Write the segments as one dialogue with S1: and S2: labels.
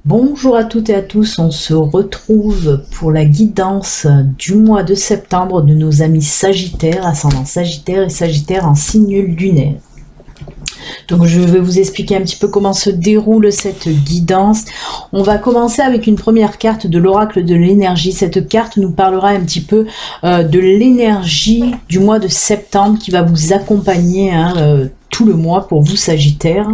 S1: Bonjour à toutes et à tous, on se retrouve pour la guidance du mois de septembre de nos amis Sagittaires, ascendant Sagittaire et Sagittaire en signe lunaire. Donc je vais vous expliquer un petit peu comment se déroule cette guidance. On va commencer avec une première carte de l'oracle de l'énergie. Cette carte nous parlera un petit peu de l'énergie du mois de septembre qui va vous accompagner tout le mois pour vous Sagittaires.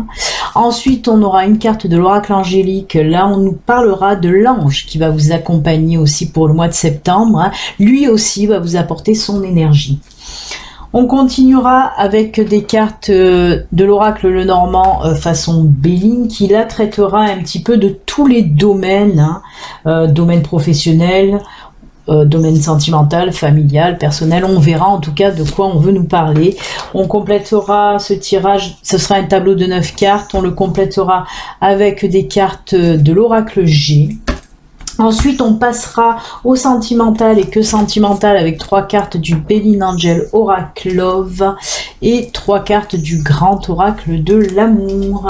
S1: Ensuite, on aura une carte de l'oracle angélique. Là, on nous parlera de l'ange qui va vous accompagner aussi pour le mois de septembre. Lui aussi va vous apporter son énergie. On continuera avec des cartes de l'oracle Lenormand façon Béline qui là traitera un petit peu de tous les domaines, domaine professionnel, domaine sentimental, familial, personnel. On verra en tout cas de quoi on veut nous parler. On complétera ce tirage, ce sera un tableau de 9 cartes. On le complétera avec des cartes de l'oracle G. Ensuite, on passera au sentimental et que sentimental avec 3 cartes du Béline Angel Oracle Love et 3 cartes du Grand Oracle de l'amour.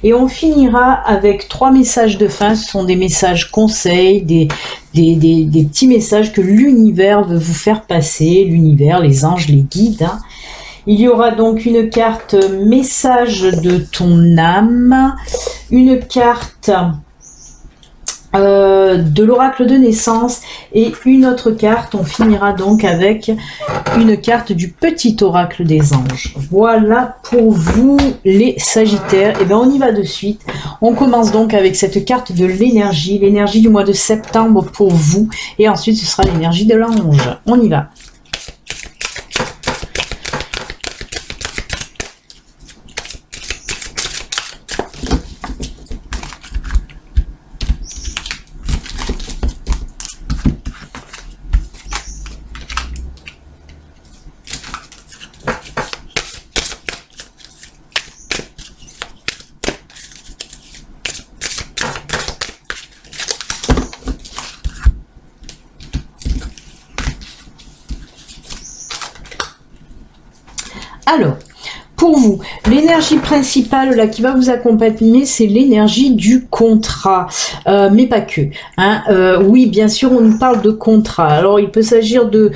S1: Et on finira avec 3 messages de fin. Ce sont des messages conseils, des petits messages que l'univers veut vous faire passer. L'univers, les anges, les guides. Il y aura donc une carte message de ton âme, une carte de l'oracle de naissance et une autre carte. On finira donc avec une carte du petit oracle des anges. Voilà pour vous les Sagittaires. Et bien on y va de suite. On commence donc avec cette carte de l'énergie du mois de septembre pour vous, et ensuite ce sera l'énergie de l'ange. On y va. Alors, pour vous, l'énergie principale là qui va vous accompagner, c'est l'énergie du contrat, mais pas que. Oui, bien sûr, on nous parle de contrat. Alors, il peut s'agir de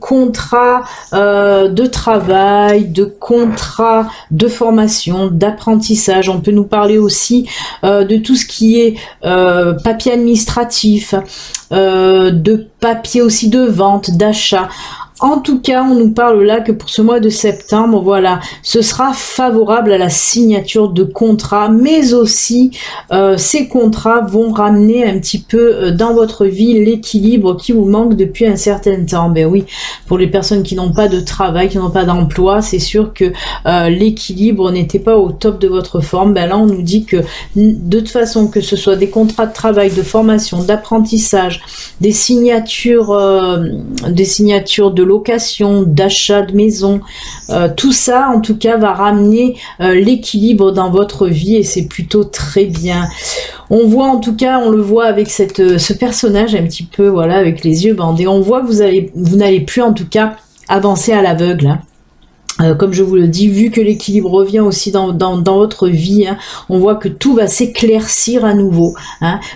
S1: contrats de travail, de contrats de formation, d'apprentissage. On peut nous parler aussi de tout ce qui est papier administratif, de papier aussi de vente, d'achat. En tout cas, on nous parle là que pour ce mois de septembre, voilà, ce sera favorable à la signature de contrats, mais aussi ces contrats vont ramener un petit peu dans votre vie l'équilibre qui vous manque depuis un certain temps. Ben oui, pour les personnes qui n'ont pas de travail, qui n'ont pas d'emploi, c'est sûr que l'équilibre n'était pas au top de votre forme. Ben là, on nous dit que de toute façon, que ce soit des contrats de travail, de formation, d'apprentissage, des signatures de location, d'achat de maison, tout ça en tout cas va ramener l'équilibre dans votre vie et c'est plutôt très bien. On voit en tout cas, on le voit avec ce personnage un petit peu, voilà, avec les yeux bandés, on voit que vous n'allez plus en tout cas avancer à l'aveugle, comme je vous le dis, vu que l'équilibre revient aussi dans votre vie, on voit que tout va s'éclaircir à nouveau.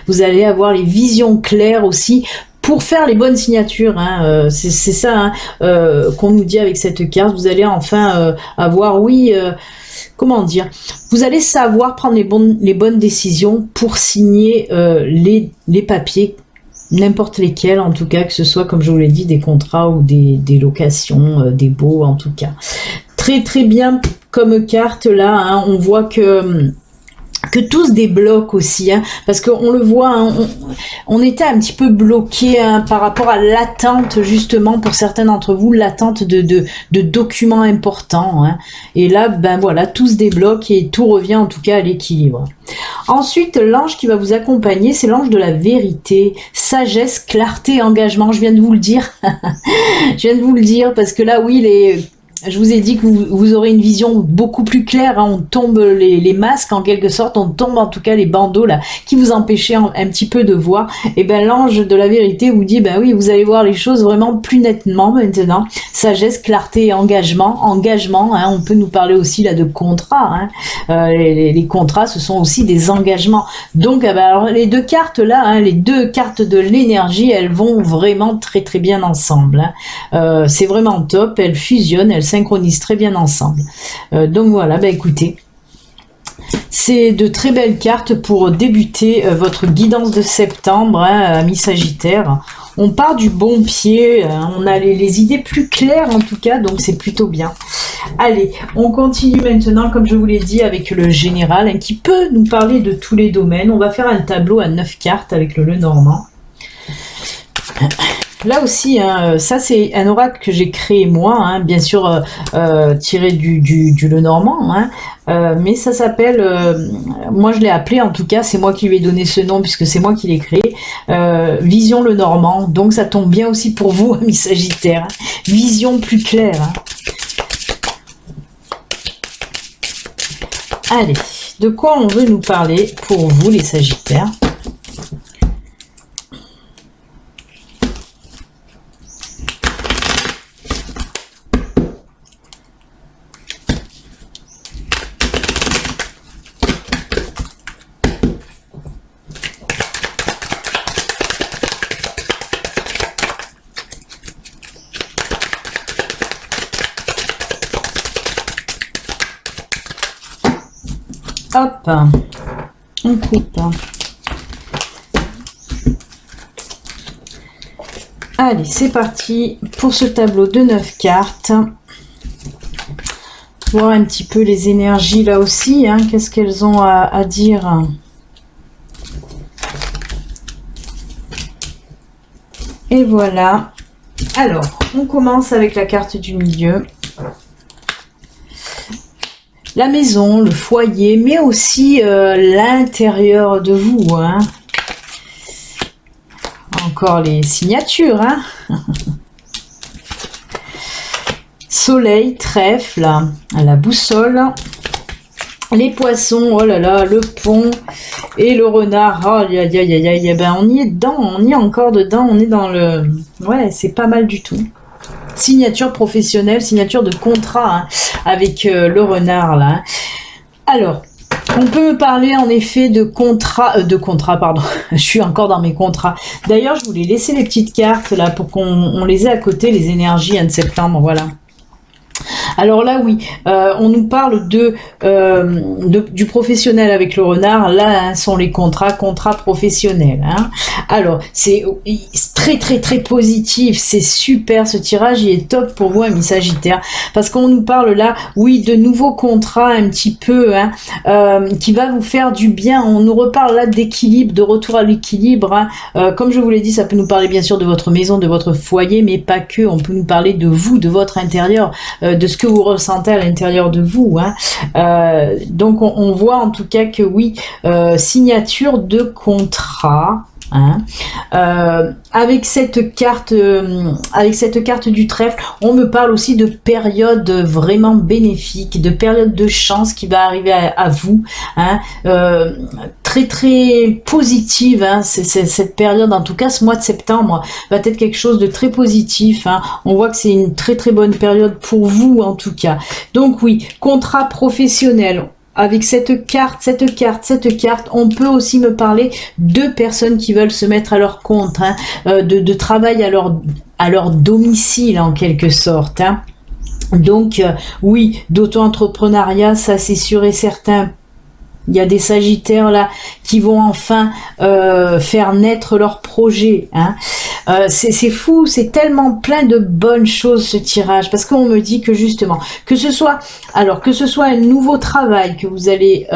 S1: Vous allez avoir les visions claires aussi pour faire les bonnes signatures. C'est ça qu'on nous dit avec cette carte. Vous allez enfin avoir, oui, comment dire, vous allez savoir prendre les bonnes décisions pour signer les papiers, n'importe lesquels en tout cas, que ce soit, comme je vous l'ai dit, des contrats ou des locations, des baux en tout cas. Très très bien comme carte là, on voit que tout se débloque aussi, parce qu'on le voit, on était un petit peu bloqué par rapport à l'attente, justement, pour certains d'entre vous, l'attente de documents importants, et là, ben voilà, tout se débloque et tout revient en tout cas à l'équilibre. Ensuite, l'ange qui va vous accompagner, c'est l'ange de la vérité, sagesse, clarté, engagement. Je viens de vous le dire, je viens de vous le dire, parce que là, oui, je vous ai dit que vous aurez une vision beaucoup plus claire, hein. On tombe les masques en quelque sorte, on tombe en tout cas les bandeaux là qui vous empêchaient un petit peu de voir. Et ben l'ange de la vérité vous dit, ben oui, vous allez voir les choses vraiment plus nettement maintenant. Sagesse, clarté et engagement. Engagement, hein, on peut nous parler aussi là de contrats. Hein. Les contrats, ce sont aussi des engagements. Donc ben, alors, les deux cartes là, hein, les deux cartes de l'énergie, elles vont vraiment très très bien ensemble. Hein. C'est vraiment top, elles fusionnent, elles synchronisent très bien ensemble. Donc voilà, bah écoutez, c'est de très belles cartes pour débuter votre guidance de septembre, hein, ami Sagittaire. On part du bon pied, hein, on a les idées plus claires en tout cas, donc c'est plutôt bien. Allez, on continue maintenant, comme je vous l'ai dit, avec le général, hein, qui peut nous parler de tous les domaines. On va faire un tableau à 9 cartes avec le Lenormand. Là aussi, hein, ça c'est un oracle que j'ai créé moi, hein, bien sûr tiré du Lenormand, hein, mais ça s'appelle, moi je l'ai appelé en tout cas, c'est moi qui lui ai donné ce nom puisque c'est moi qui l'ai créé, Vision Lenormand, donc ça tombe bien aussi pour vous, amis Sagittaires, hein, vision plus claire. Hein. Allez, de quoi on veut nous parler pour vous les Sagittaires? Hop, on coupe. Allez, c'est parti pour ce tableau de 9 cartes. Voir un petit peu les énergies là aussi, hein, qu'est-ce qu'elles ont à dire. Et voilà. Alors, on commence avec la carte du milieu. La maison, le foyer, mais aussi l'intérieur de vous. Hein. Encore les signatures. Hein. Soleil, trèfle, la boussole, les poissons, oh là là, le pont et le renard. Oh, aïe, aïe, aïe, aïe, ben on y est dedans, on y est encore dedans, on est dans le... Ouais, c'est pas mal du tout. Signature professionnelle, signature de contrat hein, avec le renard là. Hein. Alors, on peut me parler en effet de contrat, pardon. Je suis encore dans mes contrats. D'ailleurs, je voulais laisser les petites cartes là pour qu'on les ait à côté, les énergies de septembre, voilà. Alors là, oui, on nous parle du professionnel avec le renard. Là, hein, sont les contrats professionnels. Hein. Alors, c'est très, très, très positif. C'est super. Ce tirage, il est top pour vous, amis Sagittaire. Parce qu'on nous parle là, oui, de nouveaux contrats un petit peu, hein, qui va vous faire du bien. On nous reparle là d'équilibre, de retour à l'équilibre. Hein. Comme je vous l'ai dit, ça peut nous parler bien sûr de votre maison, de votre foyer, mais pas que. On peut nous parler de vous, de votre intérieur, de ce que vous ressentez à l'intérieur de vous. Hein. Donc on voit en tout cas que oui, signature de contrat. Hein. Avec cette carte du trèfle, on me parle aussi de période vraiment bénéfique, de période de chance qui va arriver à vous. Hein. Très très positive. Hein. Cette période, en tout cas ce mois de septembre, va être quelque chose de très positif. Hein. On voit que c'est une très très bonne période pour vous en tout cas. Donc oui, contrat professionnel. Avec cette carte, on peut aussi me parler de personnes qui veulent se mettre à leur compte, hein, de travail à leur domicile en quelque sorte. Hein. Donc oui, d'auto-entrepreneuriat, ça c'est sûr et certain. Il y a des Sagittaires là qui vont enfin faire naître leur projet. Hein. C'est fou, c'est tellement plein de bonnes choses ce tirage, parce qu'on me dit que justement, que ce soit un nouveau travail que vous allez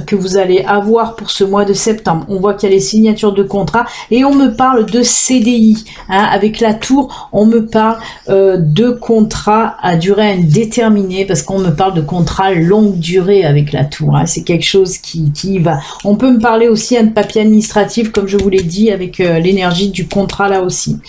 S1: que vous allez avoir pour ce mois de septembre. On voit qu'il y a les signatures de contrat et on me parle de CDI. Hein, avec la tour, on me parle de contrat à durée indéterminée parce qu'on me parle de contrat longue durée avec la tour. Hein, c'est quelque chose qui va. On peut me parler aussi de papier administratif, comme je vous l'ai dit, avec l'énergie du contrat là aussi.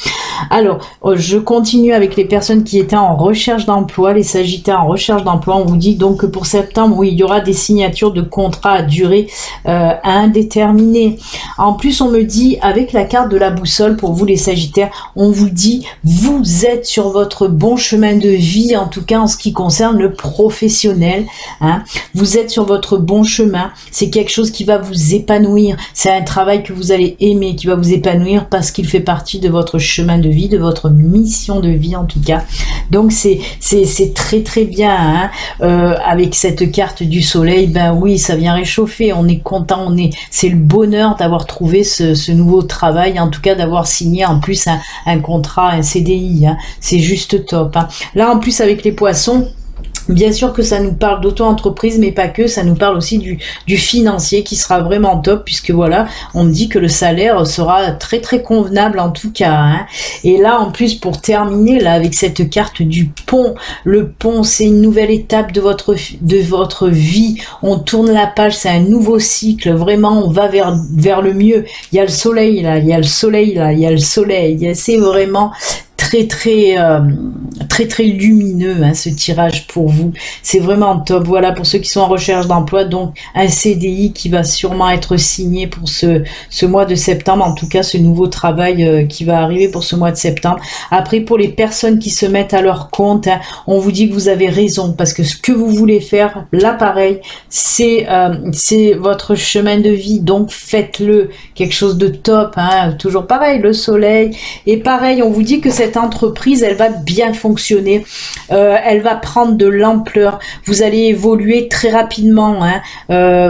S1: Alors, je continue avec les personnes qui étaient en recherche d'emploi, les Sagittaires en recherche d'emploi. On vous dit donc que pour septembre, oui, il y aura des signatures de contrats à durée indéterminée. En plus, on me dit, avec la carte de la boussole, pour vous les Sagittaires, on vous dit, vous êtes sur votre bon chemin de vie, en tout cas en ce qui concerne le professionnel. Hein. Vous êtes sur votre bon chemin. C'est quelque chose qui va vous épanouir. C'est un travail que vous allez aimer, qui va vous épanouir parce qu'il fait partie de votre chemin de vie, de votre mission de vie en tout cas. Donc c'est très très bien. Hein. Avec cette carte du soleil, ben oui, ça vient réchauffer. On est content, c'est le bonheur d'avoir trouvé ce nouveau travail, en tout cas d'avoir signé en plus un contrat, un CDI. Hein. C'est juste top. Hein. Là en plus avec les poissons, bien sûr que ça nous parle d'auto-entreprise, mais pas que, ça nous parle aussi du financier qui sera vraiment top, puisque voilà, on me dit que le salaire sera très très convenable en tout cas. Hein. Et là, en plus, pour terminer, là, avec cette carte du pont, le pont, c'est une nouvelle étape de votre vie. On tourne la page, c'est un nouveau cycle, vraiment, on va vers le mieux. Il y a le soleil là, il y a le soleil là, il y a le soleil. C'est vraiment très lumineux hein, ce tirage pour vous, c'est vraiment top. Voilà pour ceux qui sont en recherche d'emploi, donc un CDI qui va sûrement être signé pour ce mois de septembre, en tout cas ce nouveau travail qui va arriver pour ce mois de septembre. Après pour les personnes qui se mettent à leur compte, hein, on vous dit que vous avez raison parce que ce que vous voulez faire, là pareil, c'est votre chemin de vie, donc faites-le, quelque chose de top, hein, toujours pareil, le soleil, et pareil, on vous dit que cette entreprise, elle va bien fonctionner, elle va prendre de l'ampleur, vous allez évoluer très rapidement, hein.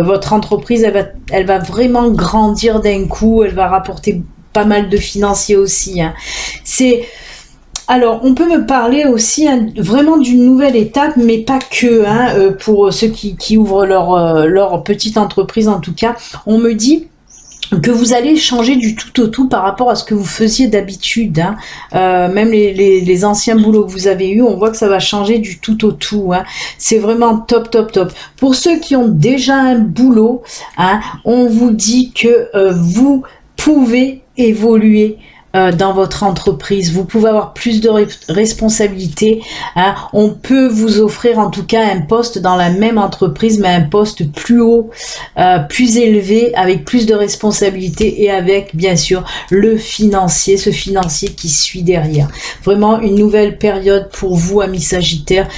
S1: Votre entreprise, elle va vraiment grandir d'un coup, elle va rapporter pas mal de financiers aussi, hein. Alors, on peut me parler aussi hein, vraiment d'une nouvelle étape, mais pas que, hein, pour ceux qui ouvrent leur petite entreprise en tout cas, on me dit que vous allez changer du tout au tout par rapport à ce que vous faisiez d'habitude. Hein. Même les anciens boulots que vous avez eus, on voit que ça va changer du tout au tout. Hein. C'est vraiment top, top, top. Pour ceux qui ont déjà un boulot, hein, on vous dit que vous pouvez évoluer dans votre entreprise, vous pouvez avoir plus de responsabilités, hein. On peut vous offrir en tout cas un poste dans la même entreprise, mais un poste plus haut, plus élevé, avec plus de responsabilités et avec bien sûr le financier, ce financier qui suit derrière. Vraiment une nouvelle période pour vous, amis Sagittaires,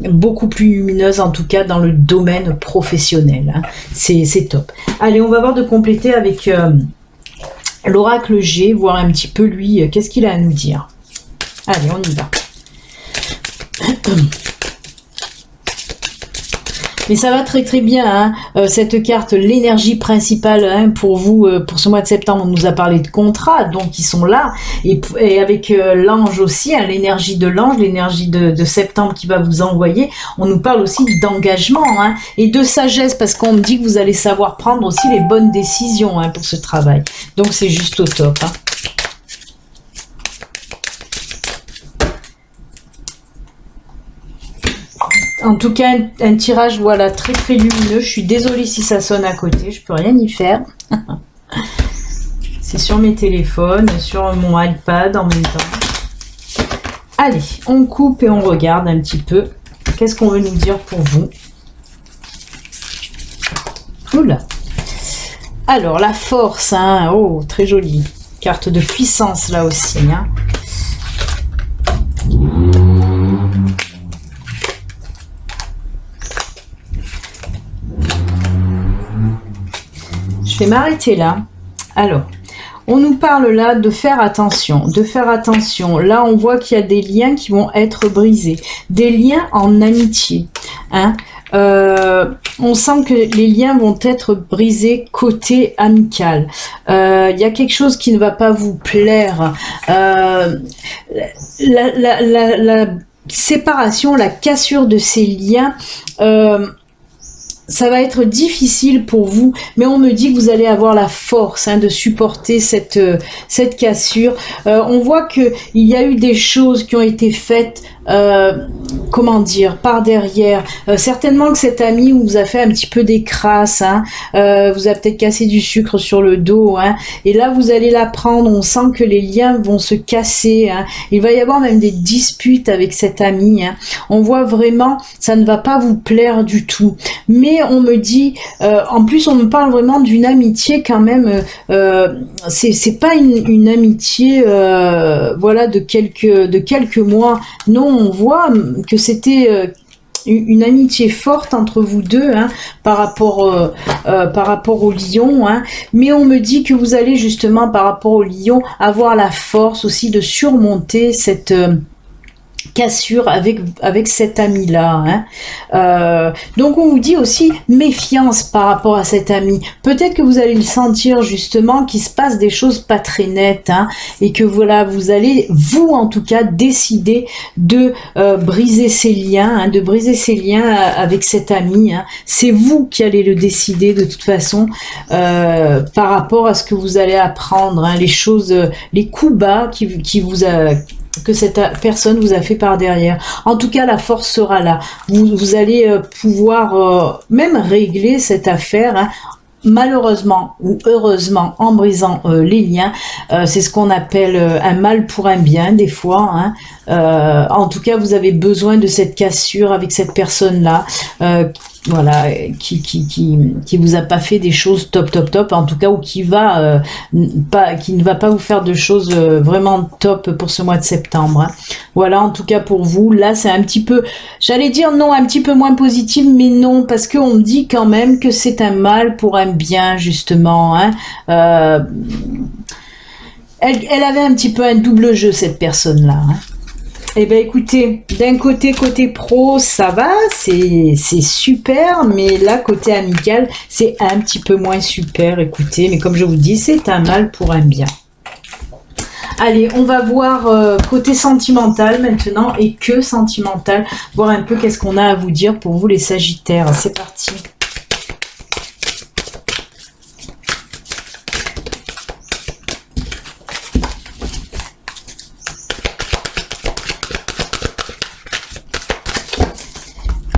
S1: beaucoup plus lumineuse en tout cas dans le domaine professionnel, hein. C'est top. Allez, on va voir de compléter avec l'oracle G, voir un petit peu lui, qu'est-ce qu'il a à nous dire. Allez, on y va. Mais ça va très très bien, hein. Cette carte, l'énergie principale hein, pour vous, pour ce mois de septembre, on nous a parlé de contrats, donc ils sont là, et avec l'ange aussi, hein, l'énergie de l'ange, l'énergie de septembre qui va vous envoyer, on nous parle aussi d'engagement hein, et de sagesse, parce qu'on me dit que vous allez savoir prendre aussi les bonnes décisions hein, pour ce travail, donc c'est juste au top. Hein. En tout cas, un tirage, voilà, très très lumineux. Je suis désolée si ça sonne à côté, je peux rien y faire. C'est sur mes téléphones, sur mon iPad en même temps. Allez, on coupe et on regarde un petit peu. Qu'est-ce qu'on veut nous dire pour vous? Oula. Alors, la force, hein. Oh, très jolie. Carte de puissance là aussi, hein. Je vais m'arrêter là. Alors, on nous parle là de faire attention, Là, on voit qu'il y a des liens qui vont être brisés, des liens en amitié. Hein. On sent que les liens vont être brisés côté amical. Il y a quelque chose qui ne va pas vous plaire. La séparation, la cassure de ces liens. ça va être difficile pour vous, mais on me dit que vous allez avoir la force de supporter cette cassure. On voit que il y a eu des choses qui ont été faites, comment dire, par derrière. Certainement que cet ami vous a fait un petit peu des crasses, vous a peut-être cassé du sucre sur le dos, et là vous allez l'apprendre. On sent que les liens vont se casser. Il va y avoir même des disputes avec cet ami. On voit vraiment, ça ne va pas vous plaire du tout. Mais on me dit, en plus on me parle vraiment d'une amitié quand même, c'est pas une amitié voilà de quelques mois. Non, on voit que c'était une amitié forte entre vous deux, par rapport au lion, mais on me dit que vous allez justement par rapport au lion avoir la force aussi de surmonter cette cassure avec cet ami là, donc on vous dit aussi méfiance par rapport à cet ami. Peut-être que vous allez le sentir justement qu'il se passe des choses pas très nettes, et que voilà, vous allez, vous en tout cas, décider de briser ces liens, de briser ces liens avec cet ami. C'est vous qui allez le décider de toute façon, par rapport à ce que vous allez apprendre, les choses, les coups bas qui vous a que cette personne vous a fait par derrière. En tout cas, la force sera là. Vous allez pouvoir même régler cette affaire, malheureusement ou heureusement, en brisant les liens. C'est ce qu'on appelle un mal pour un bien des fois. En tout cas, vous avez besoin de cette cassure avec cette personne-là. Voilà, qui vous a pas fait des choses top, en tout cas, ou qui ne va pas vous faire de choses vraiment top pour ce mois de septembre. Voilà, en tout cas pour vous, là c'est un petit peu, j'allais dire non, un petit peu moins positif, mais non, parce qu'on me dit quand même que c'est un mal pour un bien, justement. Elle avait un petit peu un double jeu, cette personne-là. Eh ben écoutez, d'un côté pro, ça va, c'est super, mais là, côté amical, c'est un petit peu moins super, écoutez, mais comme je vous dis, c'est un mal pour un bien. Allez, on va voir côté sentimental maintenant, et que sentimental, voir un peu qu'est-ce qu'on a à vous dire pour vous les Sagittaires. C'est parti.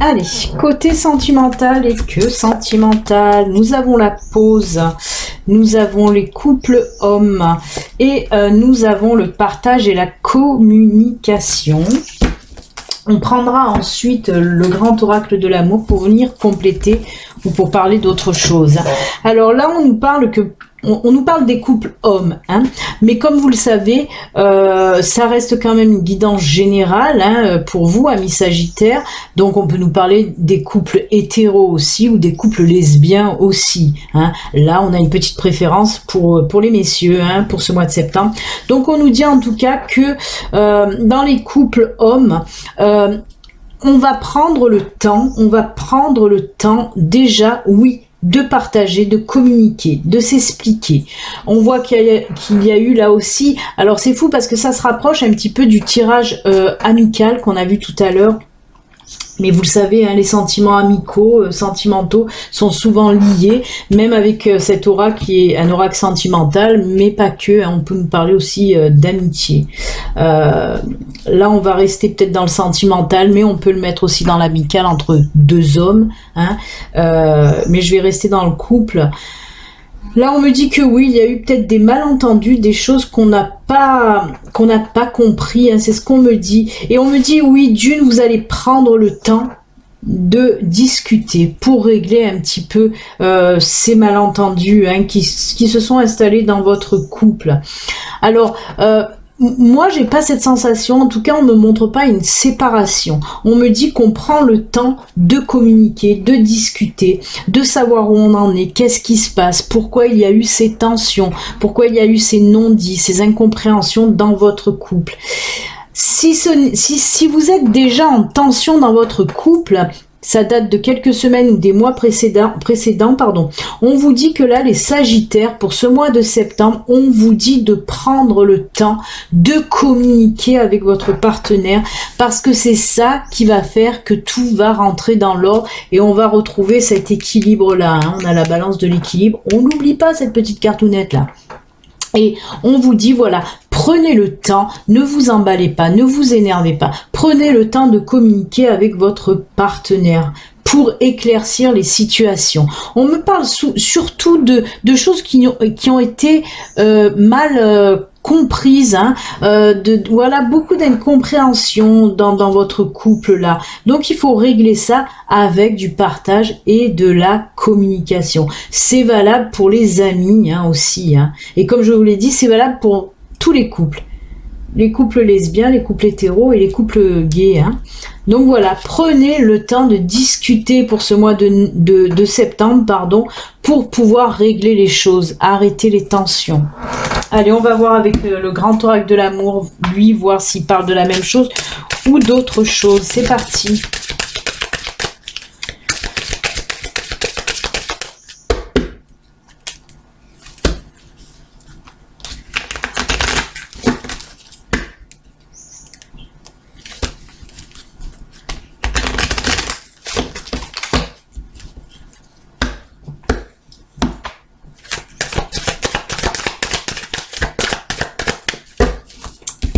S1: Allez, côté sentimental, et que sentimental, nous avons la pause, nous avons les couples hommes, et nous avons le partage et la communication. On prendra ensuite le grand oracle de l'amour pour venir compléter ou pour parler d'autre chose. Alors là, on nous parle on nous parle des couples hommes, mais comme vous le savez, ça reste quand même une guidance générale pour vous, amis Sagittaires. Donc on peut nous parler des couples hétéros aussi, ou des couples lesbiens aussi. Là, on a une petite préférence pour les messieurs, pour ce mois de septembre. Donc on nous dit en tout cas que dans les couples hommes, on va prendre le temps déjà, oui, de partager, de communiquer, de s'expliquer. On voit qu'il y a eu là aussi, alors c'est fou parce que ça se rapproche un petit peu du tirage amical qu'on a vu tout à l'heure. Mais vous le savez, les sentiments amicaux, sentimentaux sont souvent liés, même avec cet oracle qui est un oracle sentimental, mais pas que, on peut nous parler aussi d'amitié. Là, on va rester peut-être dans le sentimental, mais on peut le mettre aussi dans l'amical entre deux hommes. Mais je vais rester dans le couple. Là, on me dit que oui, il y a eu peut-être des malentendus, des choses qu'on n'a pas compris, c'est ce qu'on me dit. Et on me dit, oui, d'une, vous allez prendre le temps de discuter pour régler un petit peu ces malentendus qui se sont installés dans votre couple. Alors, moi, j'ai pas cette sensation. En tout cas, on me montre pas une séparation. On me dit qu'on prend le temps de communiquer, de discuter, de savoir où on en est, qu'est-ce qui se passe, pourquoi il y a eu ces tensions, pourquoi il y a eu ces non-dits, ces incompréhensions dans votre couple. Si vous êtes déjà en tension dans votre couple, ça date de quelques semaines ou des mois précédents, pardon. On vous dit que là, les Sagittaires, pour ce mois de septembre, on vous dit de prendre le temps de communiquer avec votre partenaire parce que c'est ça qui va faire que tout va rentrer dans l'ordre et on va retrouver cet équilibre-là. Hein. On a la balance de l'équilibre. On n'oublie pas cette petite cartounette-là. Et on vous dit, voilà, prenez le temps, ne vous emballez pas, ne vous énervez pas. Prenez le temps de communiquer avec votre partenaire pour éclaircir les situations. On me parle surtout de choses qui ont été mal comprises, hein, voilà, beaucoup d'incompréhension dans votre couple là. Donc il faut régler ça avec du partage et de la communication. C'est valable pour les amis hein, aussi. Hein. Et comme je vous l'ai dit, c'est valable pour tous les couples. Les couples lesbiens, les couples hétéros et les couples gays. Hein. Donc voilà, prenez le temps de discuter pour ce mois de septembre, pardon, pour pouvoir régler les choses, arrêter les tensions. Allez, on va voir avec le grand oracle de l'amour, lui, voir s'il parle de la même chose ou d'autres choses. C'est parti.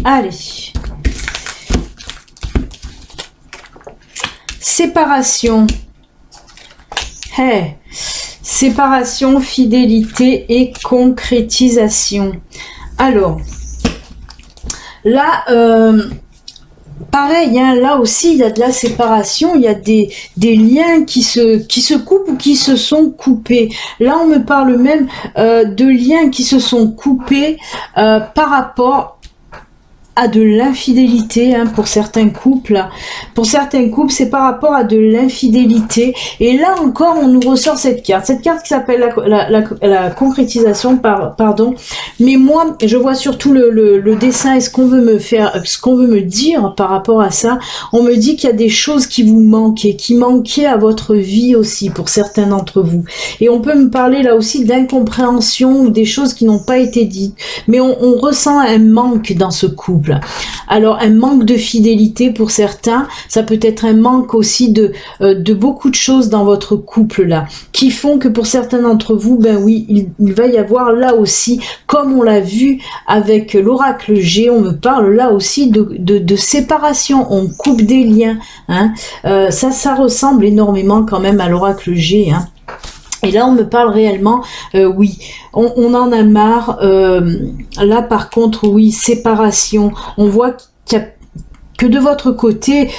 S1: Allez. Séparation. Hey. Séparation, fidélité et concrétisation. Alors, là, pareil, hein, là aussi, il y a de la séparation, il y a des liens qui se coupent ou qui se sont coupés. Là, on me parle même de liens qui se sont coupés par rapport à de l'infidélité hein, pour certains couples. Pour certains couples, c'est par rapport à de l'infidélité. Et là encore, on nous ressort cette carte qui s'appelle la concrétisation, pardon. Mais moi, je vois surtout le dessin et ce qu'on veut me faire, ce qu'on veut me dire par rapport à ça. On me dit qu'il y a des choses qui vous manquaient, qui manquaient à votre vie aussi pour certains d'entre vous. Et on peut me parler là aussi d'incompréhension ou des choses qui n'ont pas été dites. Mais on ressent un manque dans ce couple. Alors un manque de fidélité pour certains, ça peut être un manque aussi de beaucoup de choses dans votre couple là, qui font que pour certains d'entre vous, ben oui, il va y avoir là aussi, comme on l'a vu avec l'oracle G, on me parle là aussi de séparation, on coupe des liens, hein. Ça ressemble énormément quand même à l'oracle G, hein. Et là, on me parle réellement, oui, on en a marre. Là, par contre, oui, séparation. On voit qu'il y a que de votre côté,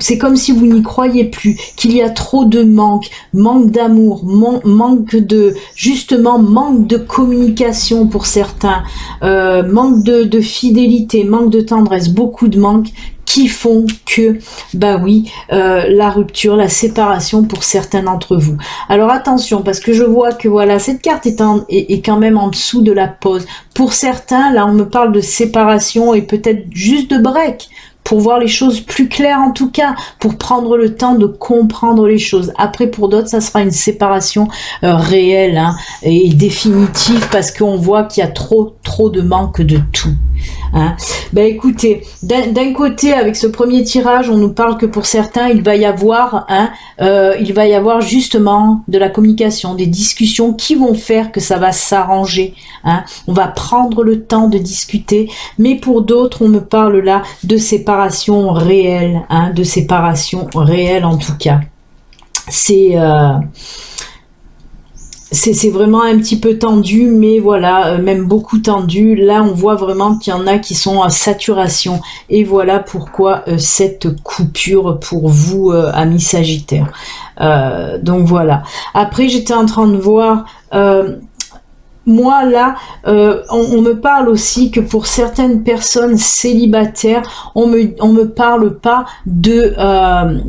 S1: c'est comme si vous n'y croyez plus, qu'il y a trop de manque d'amour, manque de, justement, manque de communication pour certains, manque de fidélité, manque de tendresse, beaucoup de manque qui font que, bah oui, la rupture, la séparation pour certains d'entre vous. Alors attention, parce que je vois que voilà, cette carte est quand même en dessous de la pause. Pour certains, là, on me parle de séparation et peut-être juste de break, pour voir les choses plus claires en tout cas, pour prendre le temps de comprendre les choses. Après, pour d'autres, ça sera une séparation réelle hein, et définitive, parce qu'on voit qu'il y a trop de manque de tout. Hein. Ben écoutez, d'un côté, avec ce premier tirage, on nous parle que pour certains, il va y avoir justement de la communication, des discussions qui vont faire que ça va s'arranger. Hein. On va prendre le temps de discuter, mais pour d'autres, on me parle là de séparation réelle, hein, de séparation réelle en tout cas. C'est vraiment un petit peu tendu, mais voilà, même beaucoup tendu. Là, on voit vraiment qu'il y en a qui sont à saturation. Et voilà pourquoi cette coupure pour vous, amis Sagittaires. Donc voilà. Après, j'étais en train de voir... moi là, on me parle aussi que pour certaines personnes célibataires, on me parle pas de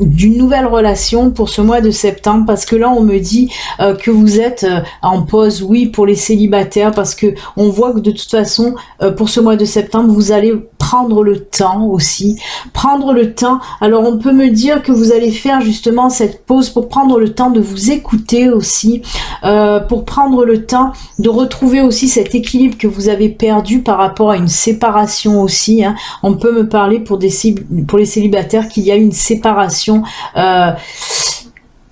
S1: d'une nouvelle relation pour ce mois de septembre, parce que là on me dit que vous êtes en pause, oui, pour les célibataires, parce que on voit que de toute façon pour ce mois de septembre vous allez prendre le temps aussi, prendre le temps. Alors on peut me dire que vous allez faire justement cette pause pour prendre le temps de vous écouter aussi, pour prendre le temps de retrouver aussi cet équilibre que vous avez perdu par rapport à une séparation aussi, hein. On peut me parler pour les célibataires qu'il y a une séparation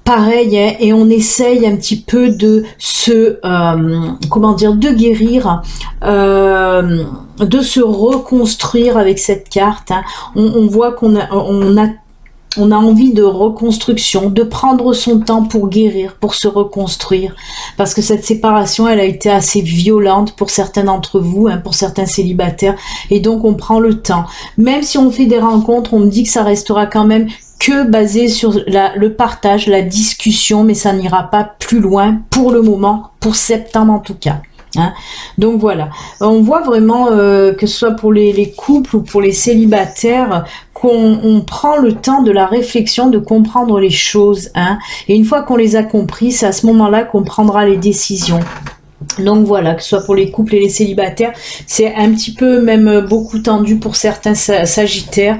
S1: pareil, hein, et on essaye un petit peu de se comment dire, de guérir, de se reconstruire avec cette carte, hein. On voit qu'on a envie de reconstruction, de prendre son temps pour guérir, pour se reconstruire, parce que cette séparation, elle a été assez violente pour certains d'entre vous, hein, pour certains célibataires, et donc on prend le temps. Même si on fait des rencontres, on me dit que ça restera quand même que basé sur le partage, la discussion, mais ça n'ira pas plus loin pour le moment, pour septembre en tout cas. Hein. Donc voilà, on voit vraiment que ce soit pour les couples ou pour les célibataires, qu'on prend le temps de la réflexion, de comprendre les choses, hein. Et une fois qu'on les a compris, c'est à ce moment-là qu'on prendra les décisions. Donc voilà, que ce soit pour les couples et les célibataires, c'est un petit peu même beaucoup tendu pour certains sagittaires.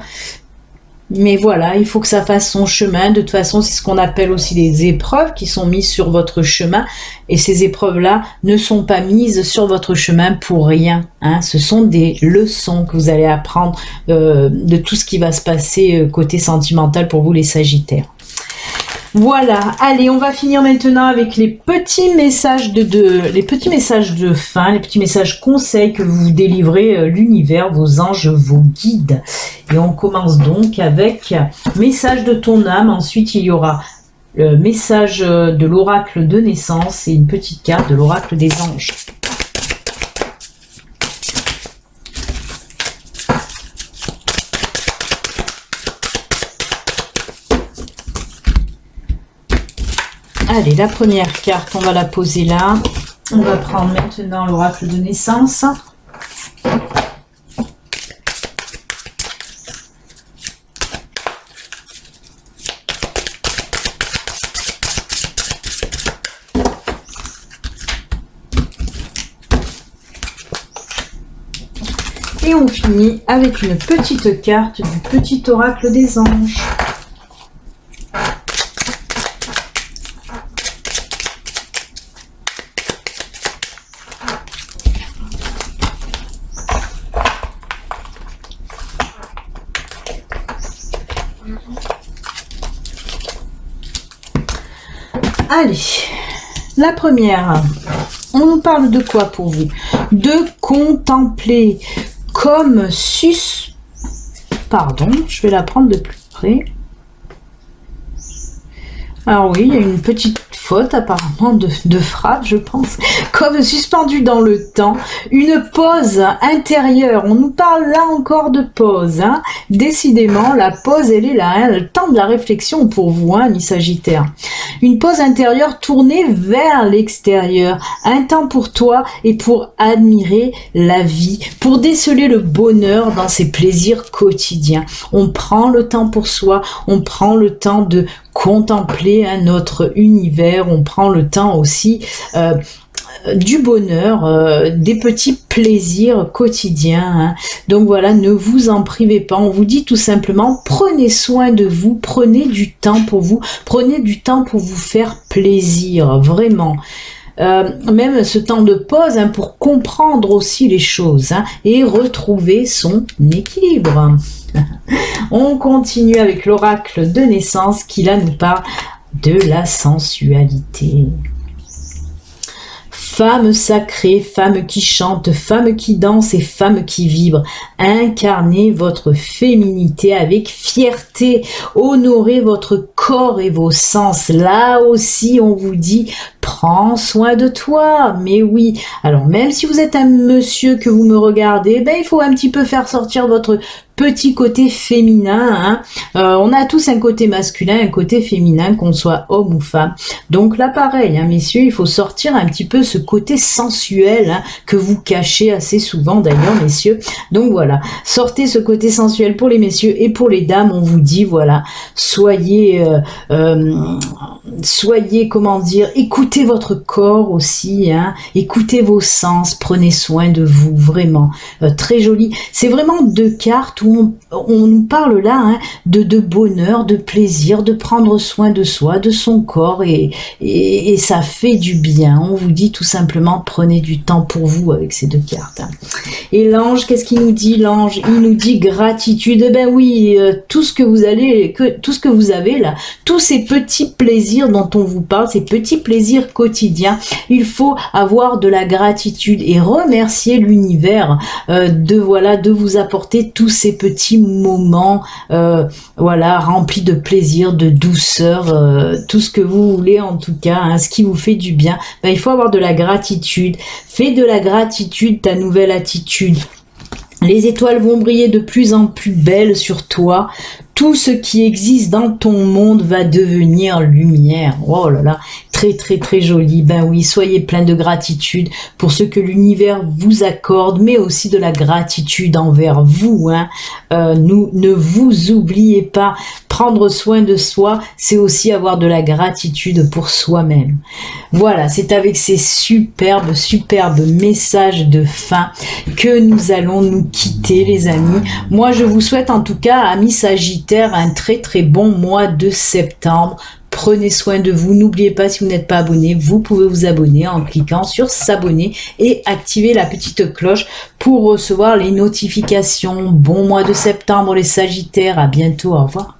S1: Mais voilà, il faut que ça fasse son chemin. De toute façon, c'est ce qu'on appelle aussi les épreuves qui sont mises sur votre chemin. Et ces épreuves-là ne sont pas mises sur votre chemin pour rien, hein. Ce sont des leçons que vous allez apprendre de tout ce qui va se passer côté sentimental pour vous les sagittaires. Voilà, allez, on va finir maintenant avec les petits messages les petits messages de fin, les petits messages conseils que vous délivrez l'univers, vos anges, vos guides. Et on commence donc avec message de ton âme. Ensuite, il y aura le message de l'oracle de naissance et une petite carte de l'oracle des anges. Allez, la première carte, on va la poser là. On va prendre maintenant l'oracle de naissance. Et on finit avec une petite carte du petit oracle des anges. Allez, la première, on nous parle de quoi pour vous? De contempler comme Pardon, je vais la prendre de plus près. Alors oui, il y a une petite faute apparemment de frappe, je pense. Comme suspendu dans le temps, une pause intérieure. On nous parle là encore de pause, hein. Décidément, la pause, elle est là, hein, le temps de la réflexion pour vous, hein, mi Sagittaire. Une pause intérieure tournée vers l'extérieur. Un temps pour toi et pour admirer la vie, pour déceler le bonheur dans ses plaisirs quotidiens. On prend le temps pour soi, on prend le temps de contempler notre univers, on prend le temps aussi du bonheur, des petits plaisirs quotidiens, hein. Donc voilà, ne vous en privez pas, on vous dit tout simplement, prenez soin de vous, prenez du temps pour vous, prenez du temps pour vous faire plaisir, vraiment. Même ce temps de pause, hein, pour comprendre aussi les choses, hein, et retrouver son équilibre. On continue avec l'oracle de naissance qui là nous parle de la sensualité. Femme sacrée, femme qui chante, femme qui danse et femme qui vibre, incarnez votre féminité avec fierté, honorez votre corps et vos sens. Là aussi, on vous dit, prends soin de toi. Mais oui, alors même si vous êtes un monsieur que vous me regardez, ben, il faut un petit peu faire sortir votre petit côté féminin, hein. On a tous un côté masculin, un côté féminin, qu'on soit homme ou femme. Donc là, pareil, hein, messieurs, il faut sortir un petit peu ce côté sensuel, hein, que vous cachez assez souvent d'ailleurs, messieurs. Donc voilà, sortez ce côté sensuel pour les messieurs et pour les dames, on vous dit, voilà, soyez, comment dire, écoutez votre corps aussi, hein, écoutez vos sens, prenez soin de vous, vraiment, très joli. C'est vraiment 2 cartes où on nous parle là, hein, de bonheur, de plaisir, de prendre soin de soi, de son corps, et ça fait du bien. On vous dit tout simplement, prenez du temps pour vous avec ces 2 cartes. Hein. Et l'ange, qu'est-ce qu'il nous dit, l'ange? Il nous dit gratitude. Eh ben oui, tout ce que vous avez là, tous ces petits plaisirs dont on vous parle, ces petits plaisirs quotidiens, il faut avoir de la gratitude et remercier l'univers de vous apporter tous ces petits moments voilà, remplis de plaisir, de douceur, tout ce que vous voulez en tout cas, hein, ce qui vous fait du bien. Ben, il faut avoir de la gratitude. Fais de la gratitude ta nouvelle attitude. Les étoiles vont briller de plus en plus belles sur toi. Tout ce qui existe dans ton monde va devenir lumière. Oh là là, très très très joli. Ben oui, soyez plein de gratitude pour ce que l'univers vous accorde, mais aussi de la gratitude envers vous. Hein. Ne vous oubliez pas, prendre soin de soi, c'est aussi avoir de la gratitude pour soi-même. Voilà, c'est avec ces superbes messages de fin que nous allons nous quitter, les amis. Moi, je vous souhaite en tout cas, amis Sagittaires, un très très bon mois de septembre. Prenez soin de vous. N'oubliez pas, si vous n'êtes pas abonné, vous pouvez vous abonner en cliquant sur s'abonner et activer la petite cloche pour recevoir les notifications. Bon mois de septembre, les Sagittaires. À bientôt. Au revoir.